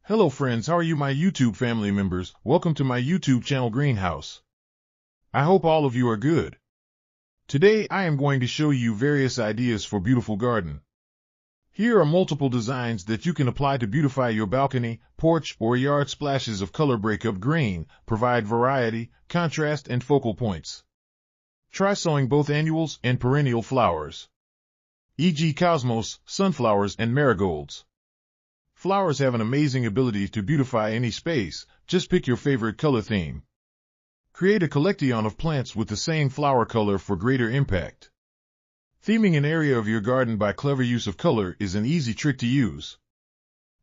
Hello friends, how are you my YouTube family members? Welcome to my YouTube channel Greenhouse. I hope all of you are good. Today I am going to show you various ideas for beautiful garden. Here are multiple designs that you can apply to beautify your balcony, porch, or yard. Splashes of color break up grain, provide variety, contrast, and focal points. Try sowing both annuals and perennial flowers, e.g. cosmos, sunflowers, and marigolds. Flowers have an amazing ability to beautify any space. Just pick your favorite color theme. Create a collection of plants with the same flower color for greater impact. Theming an area of your garden by clever use of color is an easy trick to use.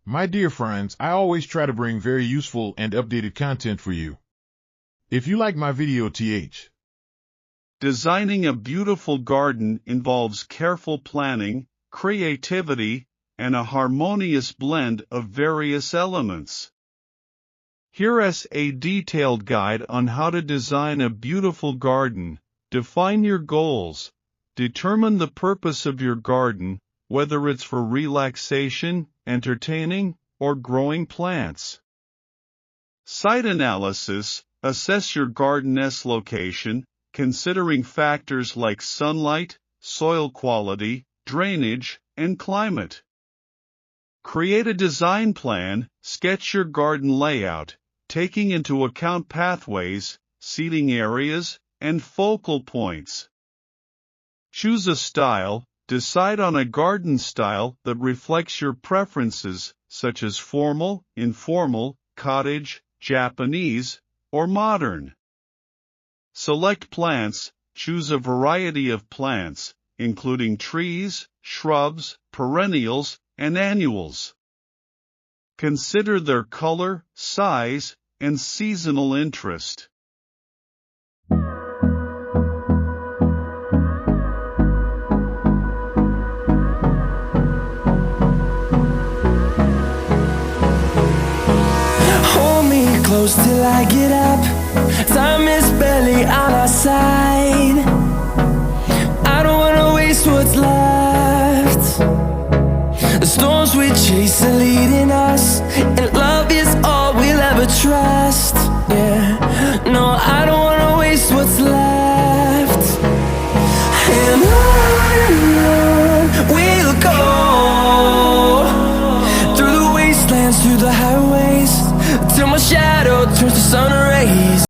My dear friends, I always try to bring very useful and updated content for you. If you like my video, Designing a beautiful garden involves careful planning, creativity, and a harmonious blend of various elements. Here is a detailed guide on how to design a beautiful garden. Define your goals. Determine the purpose of your garden, whether it's for relaxation, entertaining, or growing plants. Site analysis. Assess your garden's location, considering factors like sunlight, soil quality, drainage, and climate. Create a design plan. Sketch your garden layout, taking into account pathways, seating areas, and focal points. Choose a style. Decide on a garden style that reflects your preferences, such as formal, informal, cottage, Japanese, or modern. Select plants. Choose a variety of plants, including trees, shrubs, perennials, and annuals. Consider their color, size, and seasonal interest. Hold me close till I get up. Time is barely on our side. I don't wanna waste what's left. The storms we chase are leading us, and